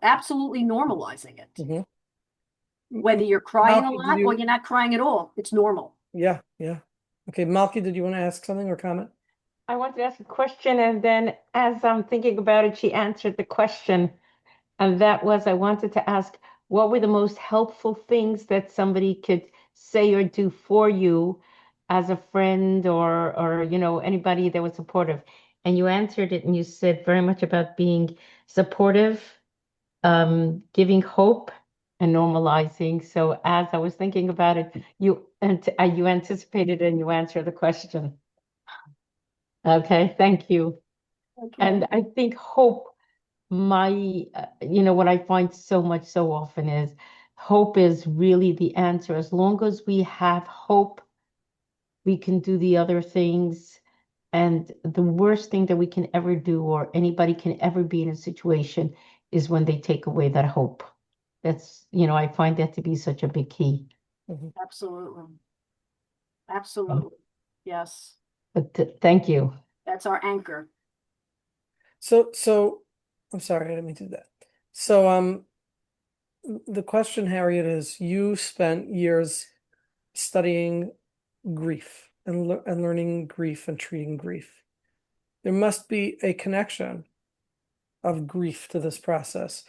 Absolutely normalizing it. mhm. Whether you're crying a Malky, did lot or you? you're not crying at all, it's normal. Yeah, yeah. Okay, Malky, did you want to ask something or comment? I wanted to ask a question, and then as I'm thinking about it, she answered the question. And that was, I wanted to ask, what were the most helpful things that somebody could say or do for you as a friend or anybody that was supportive? And you answered it and you said very much about being supportive, giving hope and normalizing. So as I was thinking about it, you anticipated and you answered the question. Okay, thank you. Okay. And I think hope, what I find so often is hope is really the answer. As long as we have hope, we can do the other things. And the worst thing that we can ever do, or anybody can ever be in a situation, is when they take away that hope. I find that to be such a big key. Mhm. Absolutely. Um, Absolutely. Yes. But thank you. That's our anchor. So I'm sorry, I didn't mean to do that. So the question, Harriet, is you spent years studying grief and learning grief and treating grief. There must be a connection of grief to this process,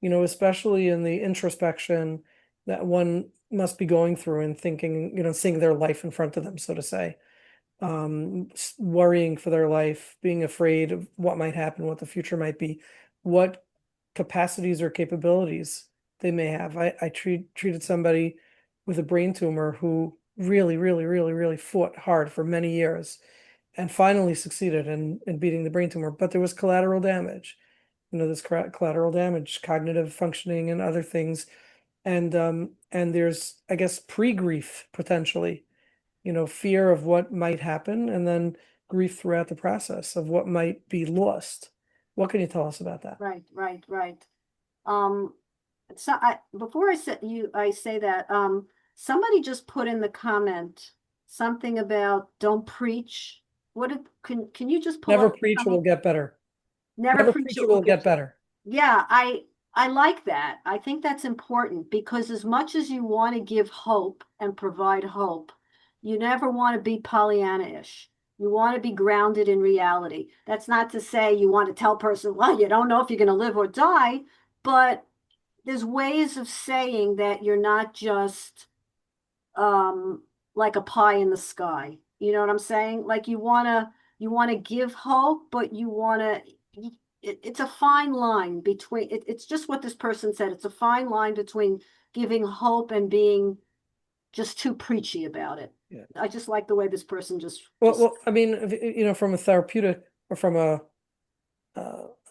especially in the introspection that one must be going through and thinking, seeing their life in front of them, so to say, worrying for their life, being afraid of what might happen, what the future might be, what capacities or capabilities they may have. I treated somebody with a brain tumor who really, really, really, really fought hard for many years and finally succeeded in beating the brain tumor, but there was collateral damage. This collateral damage, cognitive functioning and other things. And there's, I guess, pre-grief potentially, fear of what might happen, and then grief throughout the process of what might be lost. What can you tell us about that? Right, right, right. Um, before I say that, somebody just put in the comment something about don't preach. Can you just pull Never up the preach, it will comment? get better. Never Never preach preach, it it will will get. get better. Yeah, I like that. I think that's important because as much as you want to give hope and provide hope, you never want to be Pollyanna-ish. You want to be grounded in reality. That's not to say you want to tell a person, well, you don't know if you're going to live or die, but there's ways of saying that you're not just um like a pie in the sky. You know what I'm saying? Like you want to give hope, but you want to it's a fine line between, it's just what this person said. It's a fine line between giving hope and being just too preachy about it. Yeah. I just like the way this person Well, I mean, from a therapeutic or from a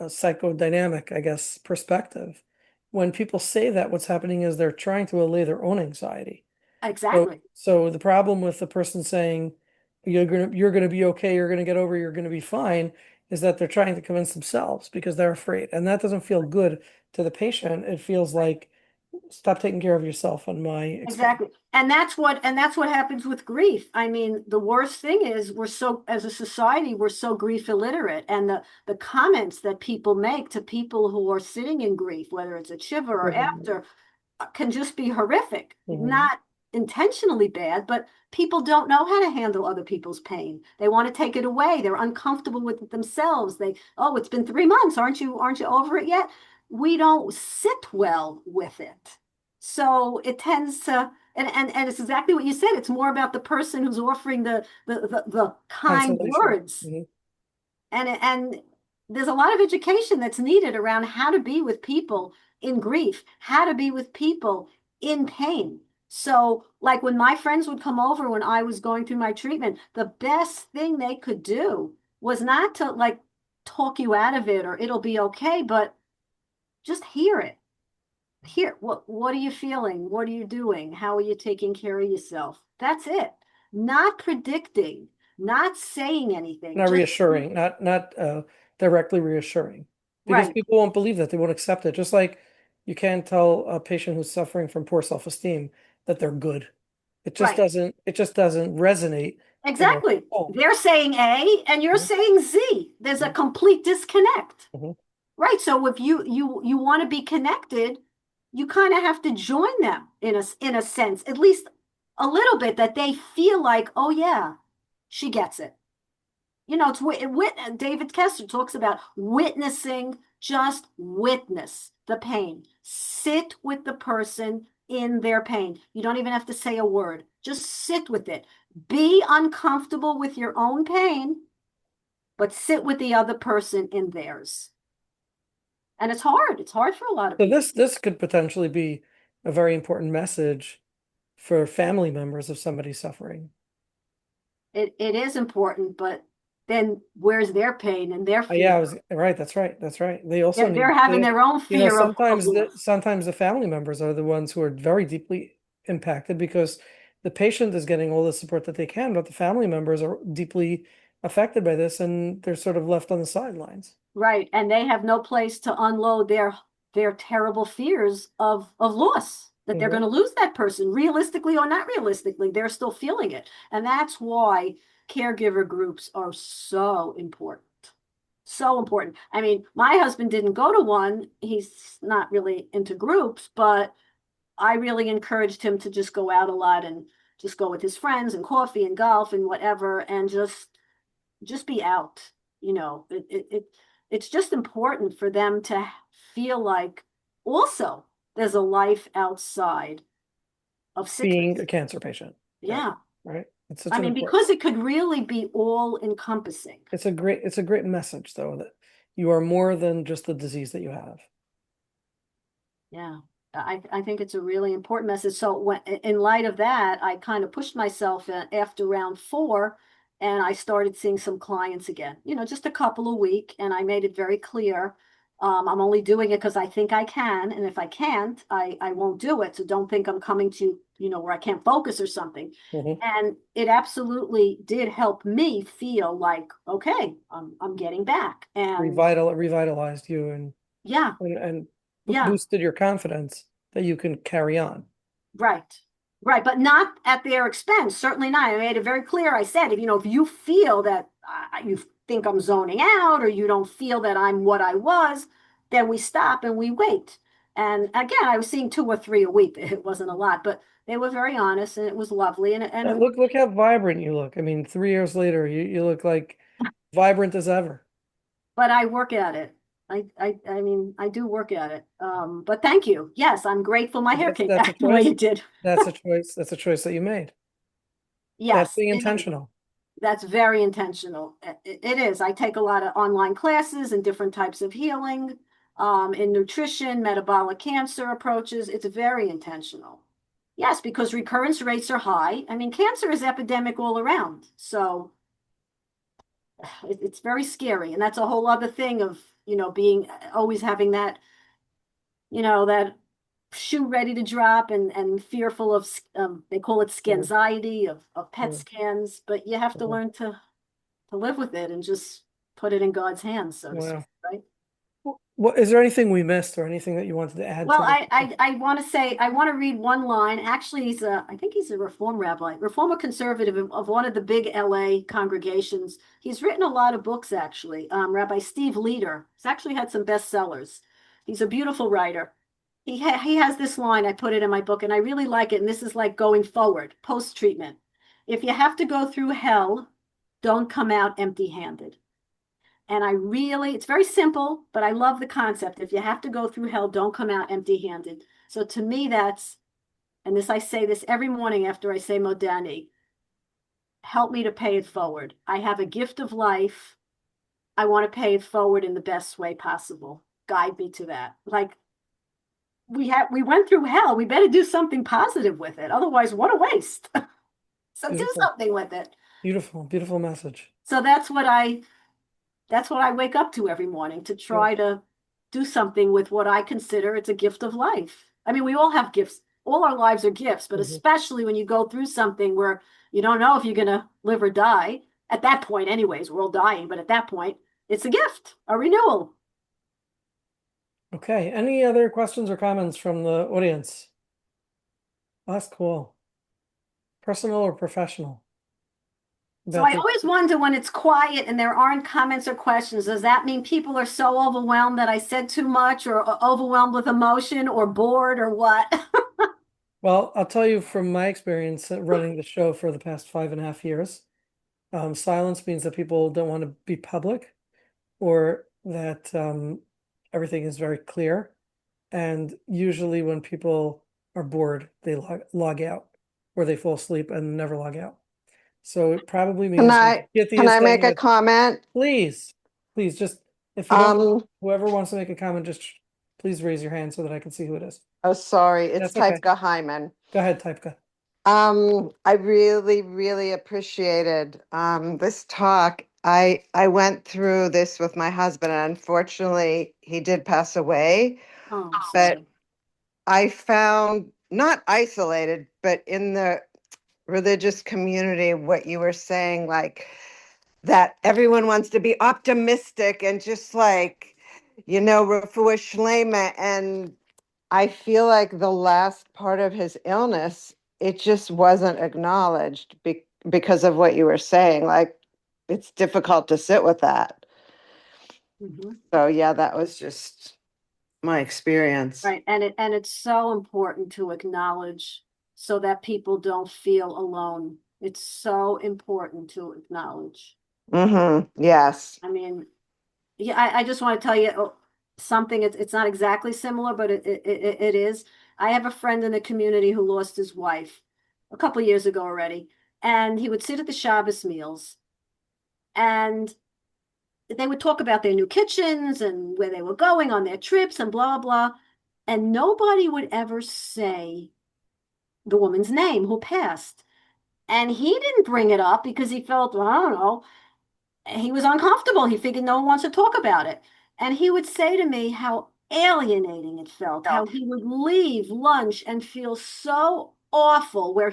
psychodynamic, I guess, perspective, when people say that, what's happening is they're trying to allay their own anxiety. So, exactly, so the problem with the person saying you're gonna be okay, you're gonna get over, you're gonna be fine, is that they're trying to convince themselves because they're afraid, and that doesn't feel good to the patient. It feels like stop taking care of yourself on my expense. exactly. And that's what happens with grief. I mean, the worst thing is as a society, we're so grief illiterate. And the comments that people make to people who are sitting in grief, whether it's a shiver or Mhm. after, can just be horrific. Mhm. Not intentionally bad, but people don't know how to handle other people's pain. They want to take it away. They're uncomfortable with it themselves. Oh, it's been 3 months. Aren't you over it yet? We don't sit well with it. So it tends to, and it's exactly what you said. It's more about the person who's offering the kind Consolation. words. Mhm. And there's a lot of education that's needed around how to be with people in grief, how to be with people in pain. So, like when my friends would come over when I was going through my treatment, the best thing they could do was not to like talk you out of it or it'll be okay, but just hear it. Hear what are you feeling? What are you doing? How are you taking care of yourself? That's it. Not predicting, not saying anything, Not just reassuring, not directly reassuring, because right, people won't believe that, they won't accept it. Just like you can't tell a patient who's suffering from poor self-esteem that they're good. right. It just doesn't resonate in their Exactly. soul. They're saying A and you're Mhm. saying Z. There's a Mhm. complete disconnect. Mhm. Right. So if you want to be connected, you kind of have to join them in a sense, at least a little bit that they feel like, oh yeah, she gets it. It's David Kessler talks about witnessing, just witness the pain. Sit with the person in their pain. You don't even have to say a word. Just sit with it. Be uncomfortable with your own pain, but sit with the other person in theirs. And it's hard. It's hard for a lot of So people. this could potentially be a very important message for family members of somebody suffering. It is important, but then where's their pain and their Yeah, fear? I was right. That's right. That's right. They also They're need having their own fear of loss. sometimes the family members are the ones who are very deeply impacted because the patient is getting all the support that they can, but the family members are deeply affected by this and they're sort of left on the sidelines. Right. And they have no place to unload their terrible fears of loss, that they're going Hmm. to lose that person, realistically or not realistically. They're still feeling it. And that's why caregiver groups are so important. So important. I mean, my husband didn't go to one. He's not really into groups, but I really encouraged him to just go out a lot and just go with his friends and coffee and golf and whatever and just be out. It's just important for them to feel like also there's a life outside of Being a sickness. cancer patient. Right. Yeah. Right. It's such I an mean, important, because it could really be all encompassing. it's a great message though, that you are more than just the disease that you have. Yeah. I think it's a really important message. So in light of that, I kind of pushed myself after round 4 and I started seeing some clients again, just a couple a week. And I made it very clear. I'm only doing it because I think I can. And if I can't, I won't do it. So don't think I'm coming to, where I can't focus or something. Hmm. And it absolutely did help me feel like, okay, I'm getting back. And Revitalized you yeah, and yeah. boosted your confidence that you can carry on. Right. Right. But not at their expense. Certainly not. I made it very clear. I said, if you feel that you think I'm zoning out or you don't feel that I'm what I was, then we stop and we wait. And again, I was seeing 2 or 3 a week. It wasn't a lot, but they were very honest and it was lovely. And it, And look how vibrant you look. I mean, 3 years later, you look like vibrant as ever. but I work at it. I mean, I do work at it. But thank you. Yes, I'm grateful my hair came That's a back the way choice. it did. That's a choice. That's a choice that you made. That's Yes, being it is. intentional. That's very intentional. It is. I take a lot of online classes and different types of healing, in nutrition, metabolic cancer approaches. It's very intentional. Yes, because recurrence rates are high. I mean, cancer is epidemic all around. So it's very scary. And that's a whole other thing of, being always having that, that shoe ready to drop and fearful of, they call it Mm, scanxiety of PET mm, scans, but you have to mm. learn to live with it and just put it in God's hands, so to speak, Wow. right? What is there anything we missed or anything that you wanted to add Well, to this? I want to say, I want to read one line. Actually, I think he's a Reform rabbi, Reform or conservative of one of the big LA congregations. He's written a lot of books, actually. Rabbi Steve Leader. He's actually had some bestsellers. He's a beautiful writer. He has this line, I put it in my book, and I really like it. And this is like going forward, post-treatment. If you have to go through hell, don't come out empty-handed. And it's very simple, but I love the concept. If you have to go through hell, don't come out empty-handed. So to me, and I say this every morning after I say Modani, help me to pay it forward. I have a gift of life. I want to pay it forward in the best way possible. Guide me to that. Like we went through hell. We better do something positive with it. Otherwise, what a waste. So do Beautiful, something with it. beautiful, beautiful message. So that's what I wake up to every morning, to Good. try to do something with what I consider it's a gift of life. I mean, we all have gifts. All our lives are gifts, but Mhm. especially when you go through something where you don't know if you're going to live or die. At that point, anyways, we're all dying, but at that point, it's a gift, a renewal. Okay. Any other questions or comments from the audience? That's cool. Personal or professional So about I this? always wonder when it's quiet and there aren't comments or questions, does that mean people are so overwhelmed that I said too much or overwhelmed with emotion or bored or what? Well, I'll tell you from my experience at running the show for the past 5.5 years, silence means that people don't want to be public or that everything is very clear. And usually when people are bored, they log out or they fall asleep and never log out. So it probably Can means that I Kitty can is I make saying a that, comment? please, please just, if you don't, Um, whoever wants to make a comment, just please raise your hand so that I can see who it is. oh, sorry, it's That's okay. Typka Hyman. Go ahead, Typka. I really, really appreciated this talk. I went through this with my husband, and unfortunately, he did pass away. Oh, But sorry. I found not isolated, but in the religious community, what you were saying, like that everyone wants to be optimistic and just like, refuah shlema. And I feel like the last part of his illness, it just wasn't acknowledged because of what you were saying. Like, it's difficult to sit with that. Mhm. So, yeah, that was just my experience. Right. And it's so important to acknowledge so that people don't feel alone. It's so important to acknowledge. Yes. I mean, yeah, I just want to tell you something. It's not exactly similar, but it is. I have a friend in the community who lost his wife a couple years ago already, and he would sit at the Shabbos meals, and they would talk about their new kitchens and where they were going on their trips and blah blah, and nobody would ever say the woman's name who passed. And he didn't bring it up because he felt, well, I don't know, he was uncomfortable. He figured no one wants to talk about it. And he would say to me how alienating it felt, how he would leave lunch and feel so awful, where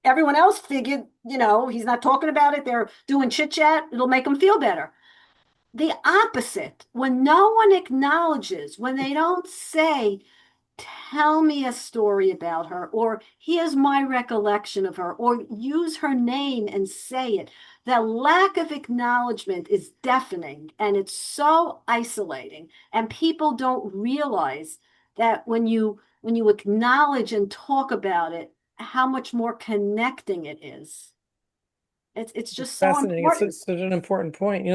everyone else figured, he's not talking about it. They're doing chit chat. It'll make him feel better. The opposite, when no one acknowledges, when they don't say, tell me a story about her, or here's my recollection of her, or use her name and say it. The lack of acknowledgement is deafening and it's so isolating. And people don't realize that when you acknowledge and talk about it, how much more connecting it is. It's It's just so fascinating. It's important. such an important point.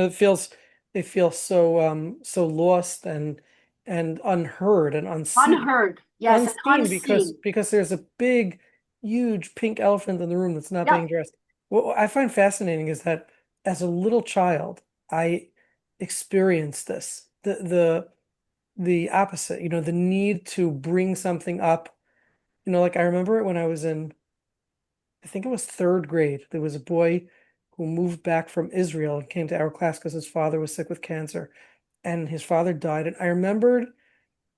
They feel so lost and unheard and unseen. Unheard, yes, and Unseen because unseen. because there's a big, huge pink elephant in the room that's not being Yep. addressed. what I find fascinating is that as a little child, I experienced this, the opposite, the need to bring something up. Like I remember it when I was in, I think it was third grade. There was a boy who moved back from Israel and came to our class because his father was sick with cancer, and his father died. And I remembered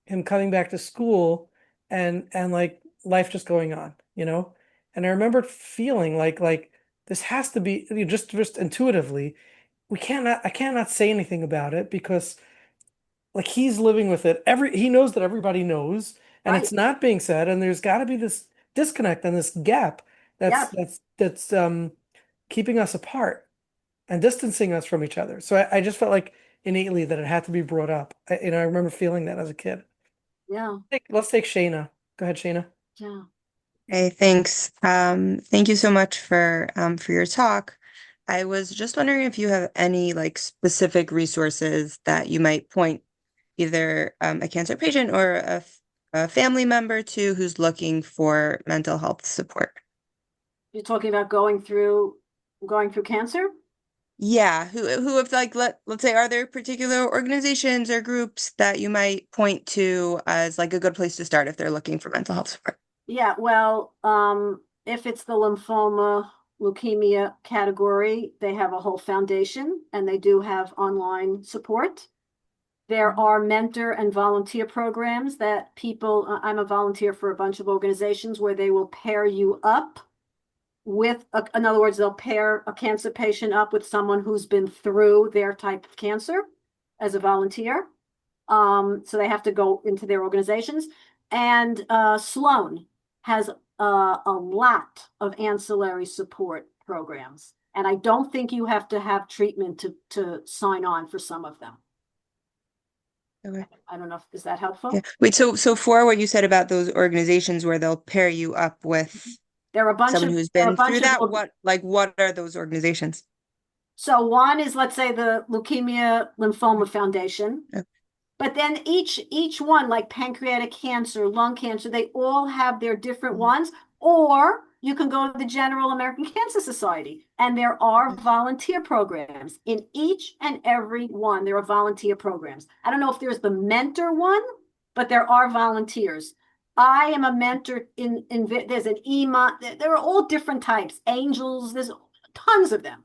him coming back to school and like life just going on. And I remembered feeling like this has to be just intuitively, I cannot say anything about it because like he's living with it. He knows that everybody knows, and Right. it's not being said, and there's got to be this disconnect and this gap that's Yes. that's that's keeping us apart and distancing us from each other. So I just felt like innately that it had to be brought up. I remember feeling that as a kid. Yeah. Let's take Shayna. Go ahead, Shayna. Yeah. Hey, thanks. Thank you so much for your talk. I was just wondering if you have any like specific resources that you might point either a cancer patient or a family member to who's looking for mental health support. You're talking about going through cancer? Yeah, who have like let's say are there particular organizations or groups that you might point to as like a good place to start if they're looking for mental health support? Yeah, well, if it's the lymphoma, leukemia category, they have a whole foundation and they do have online support. There are mentor and volunteer programs that I'm a volunteer for a bunch of organizations where they will pair you up with, in other words, they'll pair a cancer patient up with someone who's been through their type of cancer as a volunteer. So they have to go into their organizations. And Sloan has a lot of ancillary support programs. And I don't think you have to have treatment to sign on for some of them. Okay. I don't know is that helpful? Yeah. Wait, so for what you said about those organizations where they'll pair you up with There are a bunch someone of who's there are a been through bunch of that, what are those organizations? so one is, let's say, the Leukemia Lymphoma Foundation. Okay. But then each one, like pancreatic cancer, lung cancer, they all have their different ones. Or you can go to the General American Cancer Society, and there are volunteer programs in each and every one. There are volunteer programs. I don't know if there's the mentor one, but there are volunteers. I am a mentor in there's an EMA. There are all different types. Angels, there's tons of them.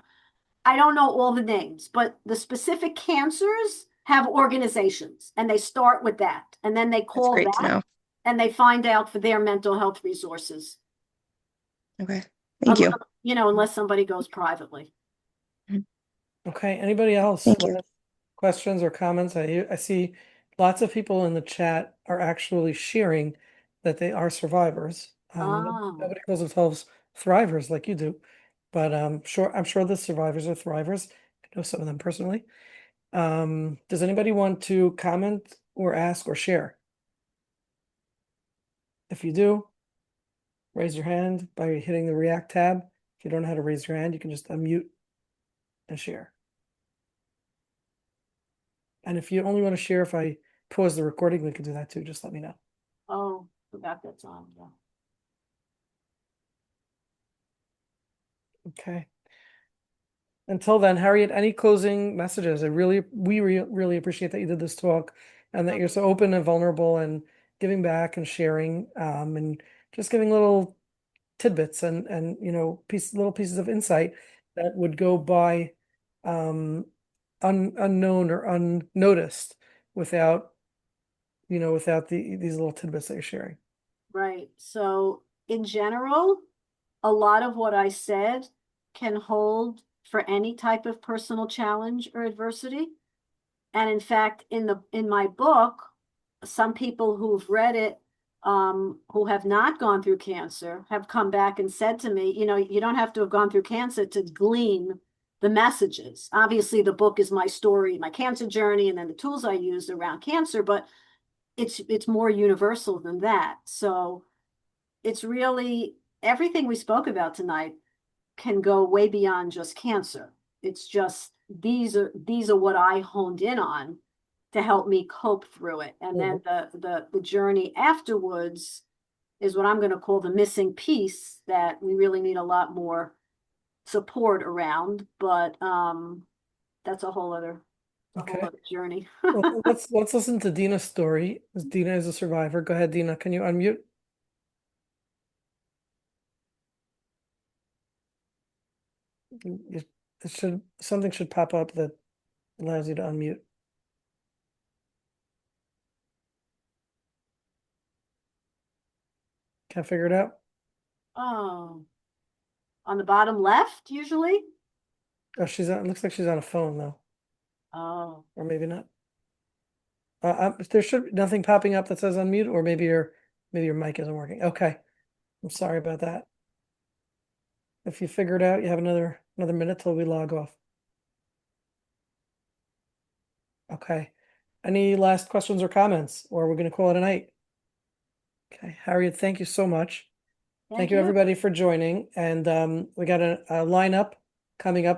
I don't know all the names, but the specific cancers have organizations and they start with that. And then they That's call great to that know. and they find out for their mental health resources. Okay. Thank you. Unless somebody goes privately. Okay. Anybody else? Thank you. Questions or comments? I see lots of people in the chat are actually sharing that they are survivors. Oh, Nobody calls themselves thrivers like you do, but I'm sure the survivors are thrivers. I know some of them personally. Does anybody want to comment or ask or share? If you do, raise your hand by hitting the React tab. If you don't know how to raise your hand, you can just unmute and share. And if you only want to share if I pause the recording, we can do that too. Just let me know. forgot that's on. Yeah. Okay. Until then, Harriet, any closing messages? We really appreciate that you did this talk and that you're so open and vulnerable and giving back and sharing, and just giving little tidbits and little pieces of insight that would go by unknown or unnoticed without these little tidbits that you're sharing. Right. So in general, a lot of what I said can hold for any type of personal challenge or adversity. And in fact, in my book, some people who've read it, who have not gone through cancer, have come back and said to me, you don't have to have gone through cancer to glean the messages. Obviously, the book is my story, my cancer journey, and then the tools I used around cancer, but it's more universal than that. So it's really everything we spoke about tonight can go way beyond just cancer. It's just these are what I honed in on to help me cope through it. And then the journey afterwards is what I'm going to call the missing piece that we really need a lot more support around, but that's a whole Okay. other journey. Well, let's listen to Dina's story. Dina is a survivor. Go ahead, Dina. Can you unmute? It should something should pop up that allows you to unmute. Can't figure it out. Oh, on the bottom left, usually? Oh, she's on. It looks like she's on a phone though, Oh, or maybe not. There should be nothing popping up that says unmute, or maybe your mic isn't working. Okay, I'm sorry about that. If you figure it out, you have another minute till we log off. Okay. Any last questions or comments, or we're gonna call it a night? Okay, Harriet, thank you so much. Thank thank you you. everybody for joining, and we got a lineup coming up